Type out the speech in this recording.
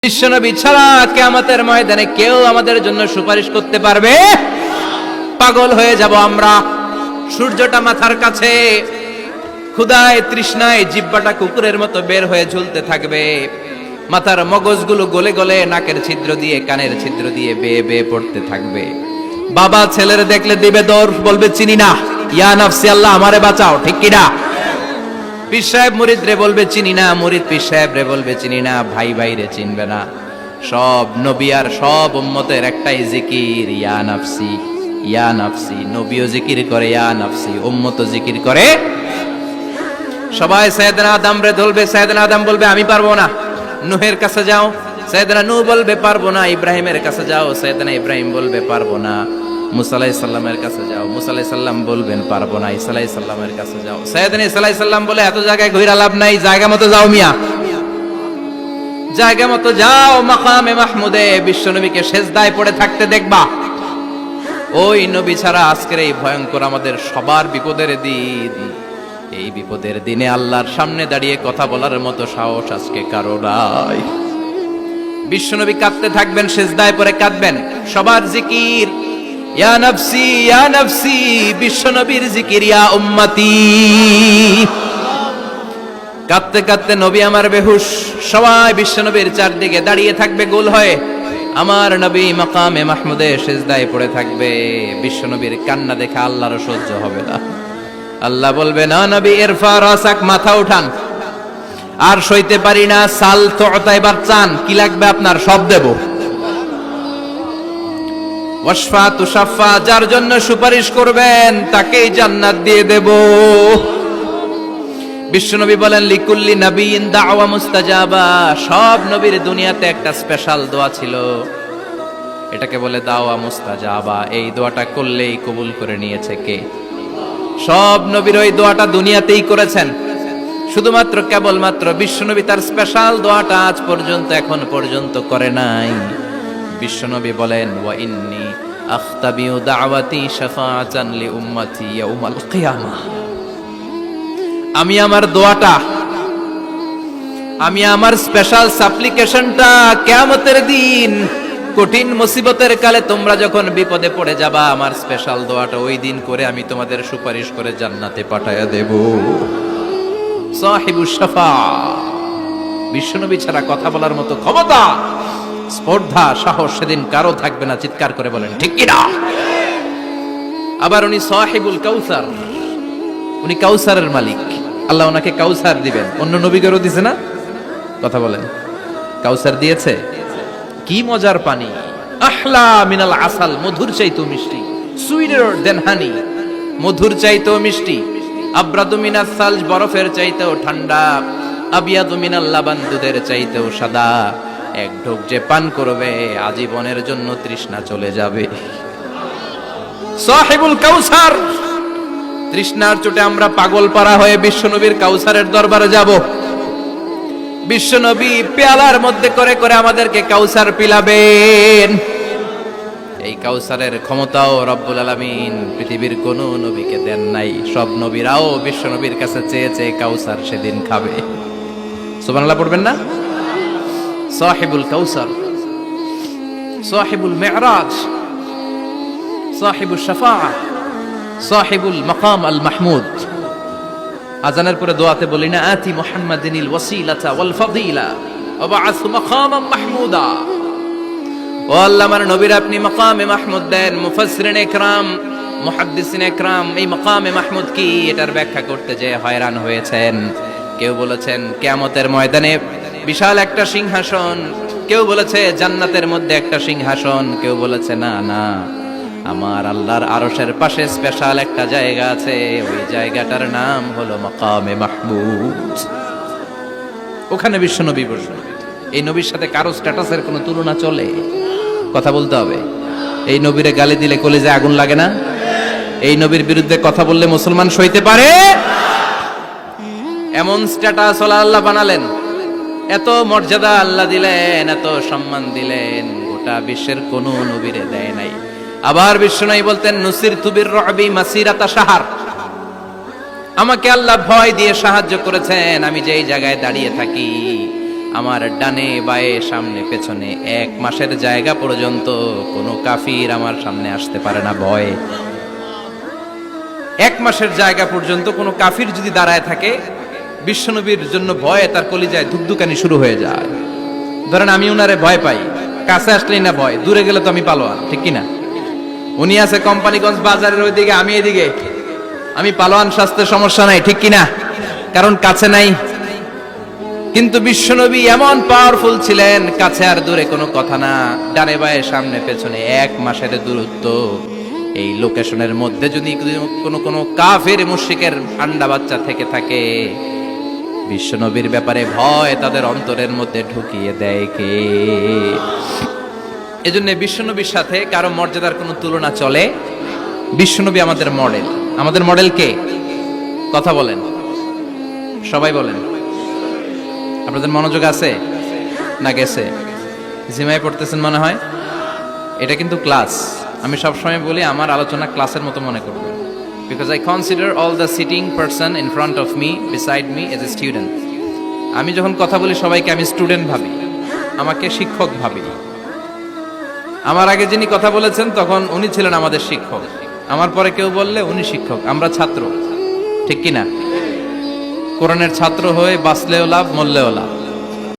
বিশ্বনবী ছাড়া কিয়ামতের ময়দানে কেউ আমাদের জন্য সুপারিশ করতে পারবে? পাগল হয়ে যাব আমরা। সূর্যটা মাথার কাছে, ক্ষুধায় তৃষ্ণায় জিহ্বাটা কুকুরের মতো বের হয়ে ঝুলতে থাকবে, মাথার মগজগুলো গলে গলে নাকের ছিদ্র দিয়ে কানের ছিদ্র দিয়ে বেয়ে বেয়ে পড়তে থাকবে। বাবা ছেলের দেখলে দিবে দৌড়, বলবে চিনি না, ইয়া নাফসি আল্লাহ আমারে বাঁচাও, ঠিক কিনা? পীর সাহেব মুরিদ রে বলবে চিনি না, মুরিদ পীর সাহেব রে বলবে চিনি না, ভাই ভাই রে চিনবে না। সব নবী আর সব উম্মতের একটাই জিকির, ইয়া নাফসি ইয়া নাফসি। নবীও জিকির করে ইয়া নাফসি, উম্মতও জিকির করে। সবাই সাইয়েদনা আদম রে ধরবে, সাইয়েদনা আদম বলবে আমি পারবো না। নূহের কাছে যাও, সাইয়েদনা নূহ বলবে পারবো না। ইব্রাহিমের কাছে যাও, সাইয়েদনা ইব্রাহিম বলবে পারবো না। মুসা আলাইহিস সালামের কাছে যাও, মুসা আলাইহিস সালাম বলবেন পারবো না। ঈসা আলাইহিস সালামের কাছে যাও, সাইয়েদনা ঈসা আলাইহিস সালাম বলে এত জায়গায় ঘুরে লাভ নাই, জায়গা মতো যাও মিয়া, জায়গা মতো যাও। মাকামে মাহমুদে বিশ্বনবীকে সেজদায় পড়ে থাকতে দেখবা। ওই নবী ছাড়া আজকের এই ভয়ঙ্কর আমাদের সবার বিপদের দিন, এই বিপদের দিনে আল্লাহর সামনে দাঁড়িয়ে কথা বলার মতো সাহস আজকে কারো নাই। বিশ্বনবী কাঁদতে থাকবেন, সেজদায় পড়ে কাঁদবেন। সবার জিকির ইয়া নাফসি ইয়া নাফসি, বিশ্বনবীর জিকির ইয়া উম্মতি। কাঁদতে কাঁদতে নবী আমার বেহুশ, সবাই বিশ্বনবীর চারদিকে দাঁড়িয়ে থাকবে গোল হয়ে। আমার নবী মাকামে মাহমুদে সেজদায় পড়ে থাকবে। বিশ্বনবীর কান্না দেখে আল্লাহর সহ্য হবে না। আল্লাহ বলবে না নবী ইরফা রাসাক, মাথা উঠান, আর সইতে পারি না। সাল তুতা, এবার চান, কি লাগবে আপনার সব দেব। ওয়াশফা তুশাফা, যার জন্য সুপারিশ করবেন তাকেই জান্নাত দিয়ে দেব। বিশ্বনবী বলেন লিকুল্লি নবিয়িন দাওয়া মুস্তাজাবা, সব নবীর দুনিয়াতে একটা স্পেশাল দোয়া ছিল, এটাকে বলে দাওয়া মুস্তাজাবা। এই দোয়াটা করলেই কবুল করে নিয়েছে কে? সব নবীর ওই দোয়াটা দুনিয়াতেই করেছেন, শুধুমাত্র কেবলমাত্র বিশ্বনবী তার স্পেশাল দোয়াটা আজ পর্যন্ত এখন পর্যন্ত করে নাই। বিশ্বনবী বলেন ওয়া ইন্নী আখতাবিউ দাওয়াতি শাফাআতান লি উম্মতি ইয়াউমাল কিয়ামাহ, আমি আমার দোয়াটা, আমি আমার স্পেশাল সাপ্লিকেশনটা কিয়ামতের দিন কঠিন মুসিবতের কালে তোমরা যখন বিপদে পড়ে যাবা, আমার স্পেশাল দোয়াটা ওই দিন করে আমি তোমাদের সুপারিশ করে জান্নাতে পাঠায়া দেব। সাহিবুশ শাফা, বিশ্বনবী ছাড়া কথা বলার মতো ক্ষমতা, স্পর্ধা, সাহস সেদিন কারো থাকবে না। চিৎকার করে বলেন ঠিক কিনা? আবার উনি সাহিবুল কাউসার, উনি কাউসারের মালিক। আল্লাহ ওনাকে কাউসার দিবেন। অন্য নবীদেরও দিছে না? কথা বলেন, কাউসার দিয়েছে। কি মজার পানি, আহলা মিনাল আসাল, মধুর চাইতেও মিষ্টি, সুইটার দেন হানি, মধুর চাইতেও মিষ্টি। আব্রাদু মিনাস সালজ, বরফের চাইতেও ঠান্ডা। আবিয়াদু মিনাল লাবান, দুধের চাইতেও সাদা। এক ঢোক যে পান করবে আজীবনের জন্য তৃষ্ণা চলে যাবে। সাহিবুল কাউসার, তৃষ্ণার চোটে আমরা পাগল পারা হয়ে বিশ্বনবীর কাউসারের দরবারে যাব। বিশ্বনবী পেয়ালার মধ্যে করে করে আমাদেরকে কাউসার পিলাবেন। এই কাউসারের ক্ষমতাও রব্বুল আলামিন পৃথিবীর কোন নবীকে দেন নাই। সব নবীরাও বিশ্বনবীর কাছে চেয়ে চেয়ে কাউসার সেদিন খাবে। সুবহানাল্লাহ পড়বেন না? সাহিবুল কাউসার, সাহিবুল মিরাজ, সাহিবুশ শাফাআ, সাহিবুল মাকাম আল মাহমুদ। আজানের পরে দোয়াতে বলি না, আতি মুহাম্মাদিনিল ওয়াসিলাতা ওয়াল ফাদিলা ওয়া বাআসু মাকামান মাহমুদা। ও আল্লাহ, আমার নবীর আপনি মাকামে মাহমুদ দেন। মুফাসসিরিন ইকরাম, মুহাদ্দিসিন ইকরাম এই মাকামে মাহমুদ কি, এটার ব্যাখ্যা করতে যে হয়রান হয়েছেন। কেউ বলেছেন কিয়ামতের ময়দানে বিশাল একটা সিংহাসন, কেউ বলেছে জান্নাতের মধ্যে একটা সিংহাসন, কেউ বলেছে না না, আমার আল্লাহর আরশের পাশে স্পেশাল একটা জায়গা আছে, ওই জায়গাটার নাম হলো মাকামে মাহমুদ। ওখানে বিশ্বনবী বসবেন। এই নবীর সাথে কারো স্ট্যাটাসের কোনো তুলনা চলে? কথা বলতে হবে। এই নবীরে গালি দিলে কলিজায় আগুন লাগে না? এই নবীর বিরুদ্ধে কথা বললে মুসলমান সইতে পারে? এমন স্ট্যাটাস আল্লাহ বানালেন, এত মর্যাদা আল্লাহ দিলেন, এত সম্মান দিলেন, গোটা বিশ্বের কোন নবীরে দেয় নাই। আবার বিশ্বনবী বলতেন নুসিরতু বির-রু'বি মাসিরাতা শাহর, আমাকে আল্লাহ ভয় দিয়ে সাহায্য করেছেন। আমি যেই জায়গায় দাঁড়িয়ে থাকি আমার ডানে বায়ে সামনে পেছনে 1 মাসের জায়গা পর্যন্ত কোনো কাফির আমার সামনে আসতে পারে না ভয়ে। 1 মাসের জায়গা পর্যন্ত কোনো কাফির যদি দাঁড়ায় থাকে, বিশ্বনবীর জন্য ভয়ে তার কলিজায় ধুকধুকানি শুরু হয়ে যায়। ধরেন আমি উনারে ভয় পাই, কাছে আসলেই না ভয়, দূরে গেলে তো আমি পালোয়ান, ঠিক কিনা? উনি আছে কোম্পানিগঞ্জ বাজারের ওইদিকে, আমি এদিকে, আমি পালোয়ান, স্বাস্থ্যের সমস্যা নাই, ঠিক কিনা? কারণ কাছে নাই। কিন্তু বিশ্বনবী এমন পাওয়ারফুল ছিলেন, কাছে আর দূরে কোনো কথা না, ডানে বায়ে সামনে পেছনে 1 মাসের দূরত্ব। এই লোকেশনের মধ্যে যদি কোনো কাফের মুশরিকের আন্ডা বাচ্চা থেকে থাকে, বিশ্বনবীর ব্যাপারে ভয় তাদের অন্তরের মধ্যে ঢুকিয়ে দেয় কে? এজন্য বিশ্বনবীর সাথে কারো মর্যাদার কোনো তুলনা চলে? বিশ্বনবী আমাদের মডেল। আমাদের মডেল কে? কথা বলেন, সবাই বলেন। আপনাদের মনোযোগ আছে না গেছে? জিমায় পড়তেছেন মনে হয়। এটা কিন্তু ক্লাস। আমি সবসময় বলি আমার আলোচনা ক্লাসের মতো মনে করবেন, because I consider all the sitting person in front of me, beside me as a student. আমি যখন কথা বলি সবাইকে আমি স্টুডেন্ট ভাবি, আমাকে শিক্ষক ভাবি। আমার আগে যিনি কথা বলেছেন তখন উনি ছিলেন আমাদের শিক্ষক, আমার পরে কেউ বললে উনি শিক্ষক, আমরা ছাত্র, ঠিক কিনা? কোরআনের ছাত্র হয়ে বাঁচলেও লাভ, মরলেও লাভ।